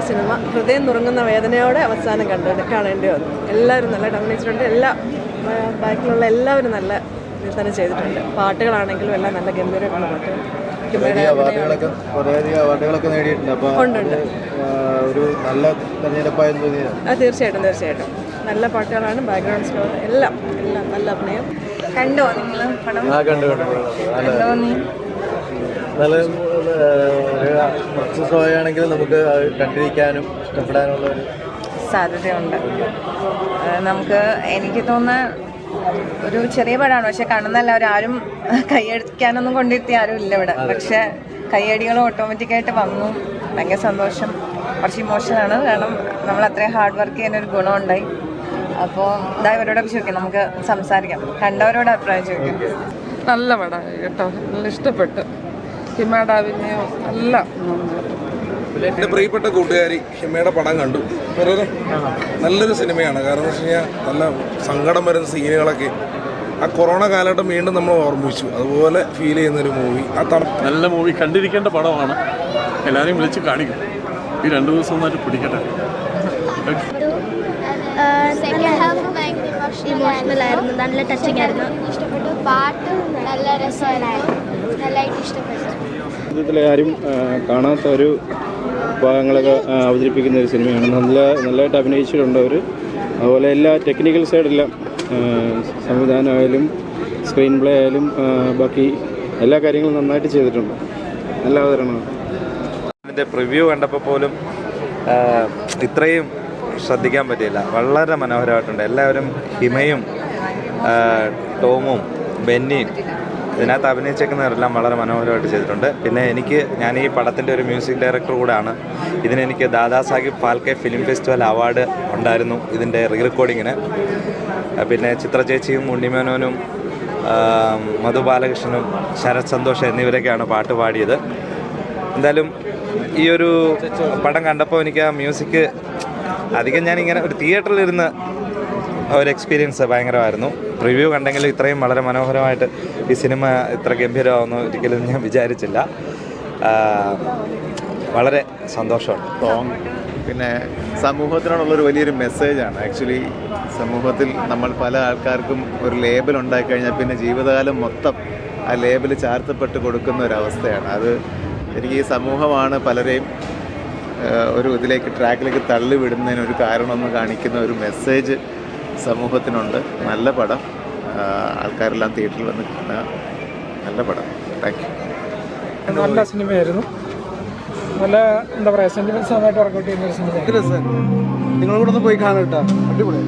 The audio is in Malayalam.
സിനിമ. ഹൃദയം നുറുങ്ങുന്ന വേദനയോടെ അവസാനം കാണേണ്ടി വന്നു. എല്ലാവരും നല്ല അഭിനയിച്ചിട്ടുണ്ട്. ബാക്കിലുള്ള എല്ലാവരും നല്ല ഇതിൽ തന്നെ ചെയ്തിട്ടുണ്ട്. പാട്ടുകളാണെങ്കിലും എല്ലാം നല്ല ഗംഭീരമായിട്ടുള്ള പാട്ടുകൾ. ഉണ്ട്. തീർച്ചയായിട്ടും നല്ല പാട്ടുകളാണ്. ബാക്ക്ഗ്രൗണ്ട് സ്കോർ എല്ലാം നല്ല അഭിനയം. കണ്ടോ നിങ്ങൾ പടം? നല്ല ആണെങ്കിൽ നമുക്ക് കണ്ടിരിക്കാനും ഇഷ്ടപ്പെടാനുള്ള ഒരു സാധ്യതയുണ്ട്. നമുക്ക് എനിക്ക് തോന്നുന്ന ഒരു ചെറിയ പടമാണ്, പക്ഷെ കാണുന്ന എല്ലാവരും ആരും കൈയടിക്കാനൊന്നും കൊണ്ടിരുത്തി ആരും ഇല്ല ഇവിടെ. പക്ഷെ കൈയടികൾ ഓട്ടോമാറ്റിക്കായിട്ട് വന്നു. ഭയങ്കര സന്തോഷം. കുറച്ച് ഇമോഷനാണ്, കാരണം നമ്മൾ അത്രയും ഹാർഡ് വർക്ക് ചെയ്യാനൊരു ഗുണമുണ്ടായി. അപ്പോൾ ഇവരോടൊക്കെ ചോദിക്കാം, നമുക്ക് സംസാരിക്കാം. കണ്ടവരോട് അഭിപ്രായം ചോദിക്കാം. നല്ല പടമായി കേട്ടോ, നല്ല ഇഷ്ടപ്പെട്ടു. ഹിമയുടെ അഭിനയം നല്ല. എൻ്റെ പ്രിയപ്പെട്ട കൂട്ടുകാരി ഹിമയുടെ പടം കണ്ടു. നല്ലൊരു സിനിമയാണ്. കാരണം എന്ന് വെച്ച് കഴിഞ്ഞാൽ നല്ല സങ്കടം വരുന്ന സീനുകളൊക്കെ ആ കൊറോണ കാലഘട്ടം വീണ്ടും നമ്മൾ ഓർമ്മിച്ചു. അതുപോലെ ഫീൽ ചെയ്യുന്നൊരു മൂവി. നല്ല മൂവി, കണ്ടിരിക്കേണ്ട പടമാണ്. എല്ലാവരെയും വിളിച്ച് കാണിക്കും. ഈ 2 ദിവസം ഒന്നായിട്ട് പിടിക്കട്ടെ. ഇമോഷണലായിരുന്നു, നല്ല ടച്ചിങ് ആയിരുന്നു. ഇഷ്ടപ്പെട്ടു. പാട്ട് നല്ല രസമായിരുന്നു, നല്ലതായിട്ട് ഇഷ്ടപ്പെട്ടു. ജീവിതത്തിലെ ആരും കാണാത്ത ഒരു ഭാഗങ്ങളൊക്കെ അവതരിപ്പിക്കുന്ന ഒരു സിനിമയാണ്. നല്ലതായിട്ട് അഭിനയിച്ചിട്ടുണ്ട് അവർ. അതുപോലെ എല്ലാ ടെക്നിക്കൽ സൈഡെല്ലാം, സംവിധാനമായാലും സ്ക്രീൻ പ്ലേ ആയാലും ബാക്കി എല്ലാ കാര്യങ്ങളും നന്നായിട്ട് ചെയ്തിട്ടുണ്ട്. നല്ല അവതരണമാണ്. ഇതിൻ്റെ പ്രിവ്യൂ കണ്ടപ്പോൾ പോലും ഇത്രയും ശ്രദ്ധിക്കാൻ പറ്റിയില്ല. വളരെ മനോഹരമായിട്ടുണ്ട്. എല്ലാവരും ഹിമയും ടോമും ബെന്നിയും ഇതിനകത്ത് അഭിനയിച്ചേക്കുന്നവരെല്ലാം വളരെ മനോഹരമായിട്ട് ചെയ്തിട്ടുണ്ട്. പിന്നെ ഞാൻ ഈ പടത്തിൻ്റെ ഒരു മ്യൂസിക് ഡയറക്ടർ കൂടെയാണ്. ഇതിനെനിക്ക് Dada Saheb Phalke film festival award ഉണ്ടായിരുന്നു ഇതിൻ്റെ റീറെക്കോർഡിങ്ങിന്. പിന്നെ ചിത്ര ചേച്ചിയും ഉണ്ണിമേനോനും മധു ബാലകൃഷ്ണനും ശരത് സന്തോഷ് എന്നിവരൊക്കെയാണ് പാട്ട് പാടിയത്. എന്തായാലും ഈ ഒരു പടം കണ്ടപ്പോൾ എനിക്ക് ആ മ്യൂസിക് അധികം ഞാനിങ്ങനെ ഒരു തിയേറ്ററിലിരുന്ന് ഒരു എക്സ്പീരിയൻസ് ഭയങ്കരമായിരുന്നു. റിവ്യൂ കണ്ടെങ്കിലും ഇത്രയും വളരെ മനോഹരമായിട്ട് ഈ സിനിമ ഇത്ര ഗംഭീരമാവുമെന്ന് ഒരിക്കലും ഞാൻ വിചാരിച്ചില്ല. വളരെ സന്തോഷമുണ്ട്. സോങ് പിന്നെ സമൂഹത്തിനോടുള്ളൊരു വലിയൊരു മെസ്സേജാണ്. ആക്ച്വലി സമൂഹത്തിൽ നമ്മൾ പല ആൾക്കാർക്കും ഒരു ലേബൽ ഉണ്ടായിക്കഴിഞ്ഞാൽ പിന്നെ ജീവിതകാലം മൊത്തം ആ ലേബൽ ചാർത്തപ്പെട്ട് കൊടുക്കുന്ന ഒരവസ്ഥയാണ്. അത് എനിക്ക് ഈ സമൂഹമാണ് പലരെയും ഒരു ട്രാക്കിലേക്ക് തള്ളിവിടുന്നതിനൊരു കാരണമെന്ന് കാണിക്കുന്ന ഒരു മെസ്സേജ് സമൂഹത്തിനുണ്ട്. നല്ല പടം. ആൾക്കാരെല്ലാം തിയേറ്ററിൽ വന്ന് കാണുക. നല്ല പടം. Thank you. നല്ല സിനിമയായിരുന്നു. നല്ല എന്താ പറയുക, സെന്റിമെന്റ്സ് നന്നായിട്ട് വർക്കൗട്ട് ചെയ്യുന്ന ഒരു സിനിമ. നിങ്ങളും കൂടെ ഒന്ന് പോയി കാണാം കേട്ടോ. അടിപൊളി.